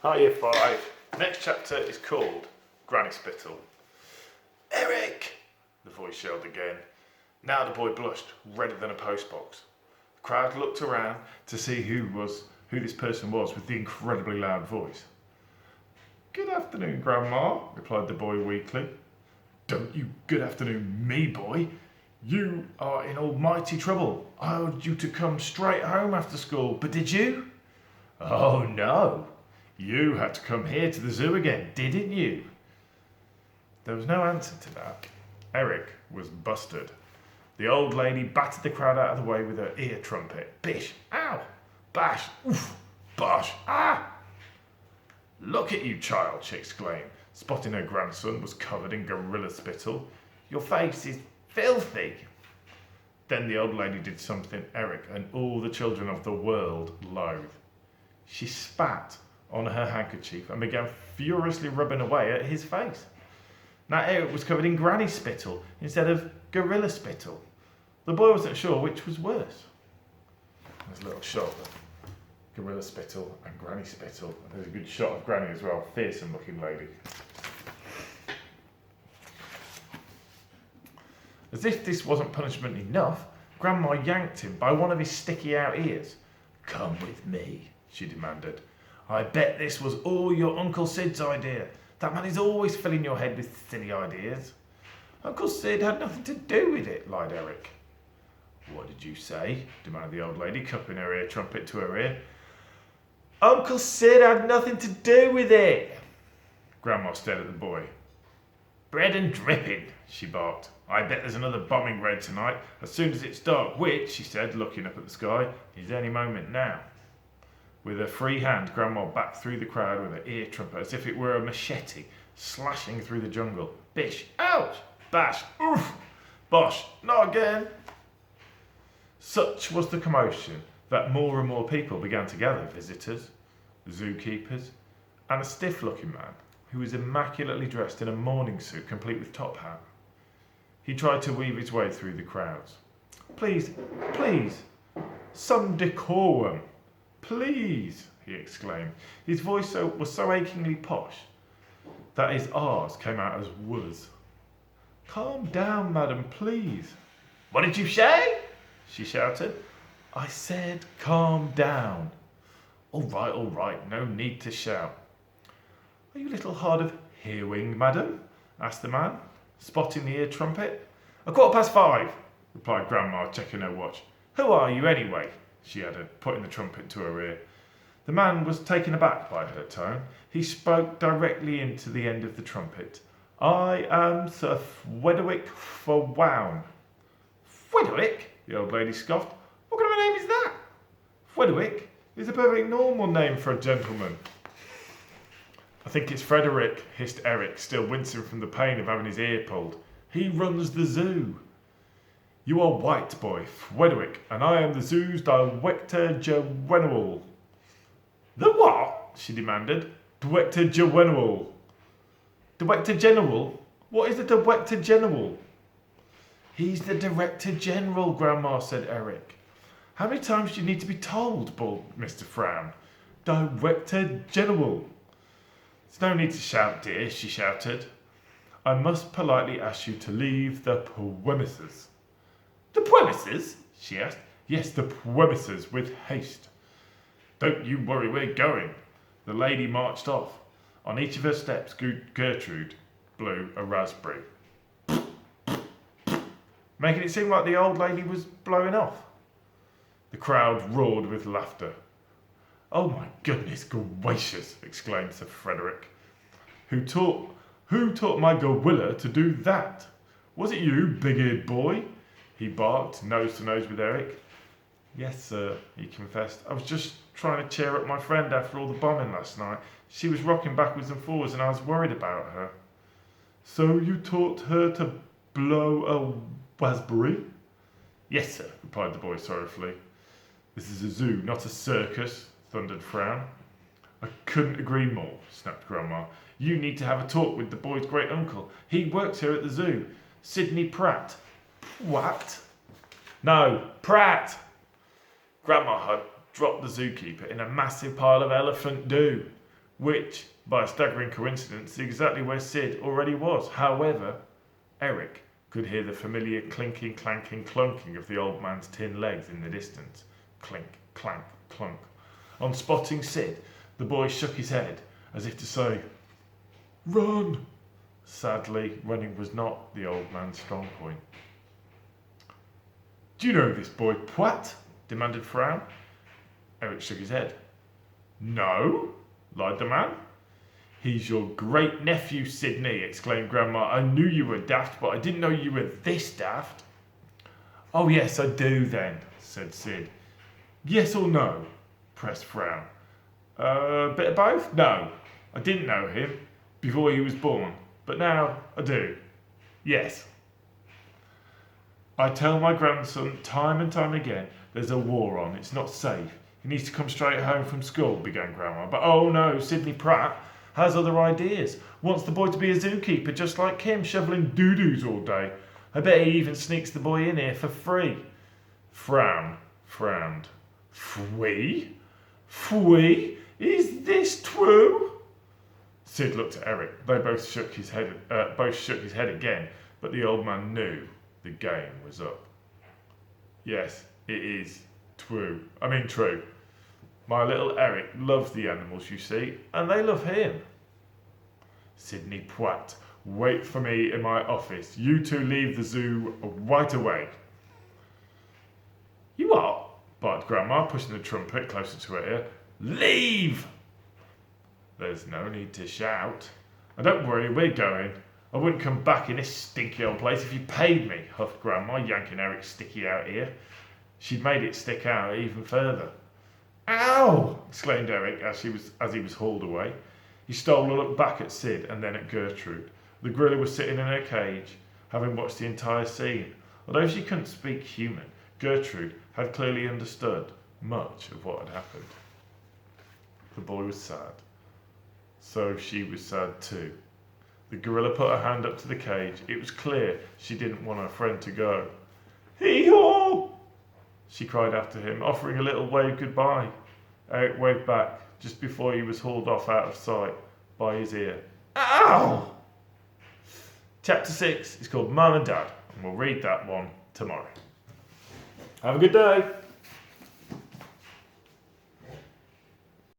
Hi, Year 5. Next chapter is called Granny Spittle. Eric! The voice yelled again. Now the boy blushed, redder than a postbox. The crowd looked around to see who this person was with the incredibly loud voice. Good afternoon, Grandma, replied the boy weakly. Don't you good afternoon me, boy. You are in almighty trouble. I ordered you to come straight home after school, but did you? Oh no. You had to come here to the zoo again, didn't you? There was no answer to that. Eric was busted. The old lady battered the crowd out of the way with her ear trumpet. Bish! Ow! Bash! Oof! Bosh! Ah! Look at you, child, she exclaimed, spotting her grandson was covered in gorilla spittle. Your face is filthy. Then the old lady did something Eric and all the children of the world loathe. She spat on her handkerchief and began furiously rubbing away at his face. Now Eric was covered in granny spittle instead of gorilla spittle. The boy wasn't sure which was worse. There's a little shot of gorilla spittle and granny spittle. There's a good shot of granny as well, fearsome looking lady. As if this wasn't punishment enough, Grandma yanked him by one of his sticky out ears. Come with me, she demanded. I bet this was all your Uncle Sid's idea. That man is always filling your head with silly ideas. Uncle Sid had nothing to do with it, lied Eric. What did you say? Demanded the old lady, cupping her ear trumpet to her ear. Uncle Sid had nothing to do with it. Grandma stared at the boy. Bread and dripping, she barked. I bet there's another bombing raid tonight as soon as it's dark, which, she said, looking up at the sky, is any moment now. With her free hand, Grandma backed through the crowd with her ear trumpet as if it were a machete, slashing through the jungle. Bish! Ouch! Bash! Oof! Bosh! Not again! Such was the commotion that more and more people began to gather, visitors, zookeepers, and a stiff-looking man who was immaculately dressed in a morning suit complete with top hat. He tried to weave his way through the crowds. Please, please, some decorum. Please, he exclaimed. His voice was so achingly posh that his R's came out as was. Calm down, madam, please. What did you say? She shouted. I said calm down. All right, no need to shout. Are you a little hard of hearing, madam? Asked the man, spotting the ear trumpet. 5:15, replied Grandma, checking her watch. Who are you anyway? She added, putting the trumpet to her ear. The man was taken aback by her tone. He spoke directly into the end of the trumpet. I am Sir Fwedwick Fwown. Fwedwick? The old lady scoffed. What kind of a name is that? Fwedwick is a perfectly normal name for a gentleman. I think it's Frederick, hissed Eric, still wincing from the pain of having his ear pulled. He runs the zoo. You are white, boy, Fwedwick, and I am the zoo's Director General. The what? She demanded. Director General. Director General? What is the Director General? He's the Director General, Grandma, said Eric. How many times do you need to be told, bawled Mr. Frown. Director General. There's no need to shout, dear, she shouted. I must politely ask you to leave the premises. The premises? She asked. Yes, the premises, with haste. Don't you worry, we're going. The lady marched off. On each of her steps, Gertrude blew a raspberry, making it seem like the old lady was blowing off. The crowd roared with laughter. Oh my goodness gracious, exclaimed Sir Frederick. Who taught my gorilla to do that? Was it you, big-eared boy? He barked, nose to nose with Eric. Yes, sir, he confessed. I was just trying to cheer up my friend after all the bombing last night. She was rocking backwards and forwards and I was worried about her. So you taught her to blow a raspberry? Yes, sir, replied the boy sorrowfully. This is a zoo, not a circus, thundered Frown. I couldn't agree more, snapped Grandma. You need to have a talk with the boy's great uncle. He works here at the zoo. Sidney Pratt. What? No, Pratt! Grandma had dropped the zookeeper in a massive pile of elephant doo. which, by a staggering coincidence, is exactly where Sid already was. However, Eric could hear the familiar clinking, clanking, clunking of the old man's tin legs in the distance. Clink, clank, clunk. On spotting Sid, the boy shook his head, as if to say, "Run!" Sadly, running was not the old man's strong point. "Do you know this boy Pwatt?" demanded Frown. Eric shook his head. "No," lied the man. "He's your great-nephew, Sidney," exclaimed Grandma. "I knew you were daft, but I didn't know you were this daft." "Oh, yes, I do, then," said Sid. "Yes or no?" pressed Frown. Bit of both? No, I didn't know him before he was born, but now I do. Yes. "I tell my grandson time and time again there's a war on. It's not safe. He needs to come straight home from school," began Grandma. "But oh no, Sidney Pratt has other ideas. Wants the boy to be a zookeeper just like him, shoveling doo-doos all day. I bet he even sneaks the boy in here for free." Frown frowned. "Free? Free? Is this true?" Sid looked at Eric. They both shook his head again, but the old man knew the game was up. "Yes, it is true. True. My little Eric loves the animals, you see, and they love him." "Sidney Pratt, wait for me in my office. You two leave the zoo right away." "You what?" barked Grandma, pushing the trumpet closer to her ear. "Leave!" "There's no need to shout." "And don't worry, we're going. I wouldn't come back in this stinky old place if you paid me," huffed Grandma, yanking Eric's sticky out ear. She'd made it stick out even further. "Ow!" exclaimed Eric as he was hauled away. He stole a look back at Sid and then at Gertrude. The gorilla was sitting in her cage, having watched the entire scene. Although she couldn't speak human, Gertrude had clearly understood much of what had happened. The boy was sad. So she was sad too. The gorilla put her hand up to the cage. It was clear she didn't want her friend to go. "Hee-haw!" she cried after him, offering a little wave goodbye. Eric waved back just before he was hauled off out of sight by his ear. Ow! Chapter 6 is called Mum and Dad, and we'll read that one tomorrow. Have a good day.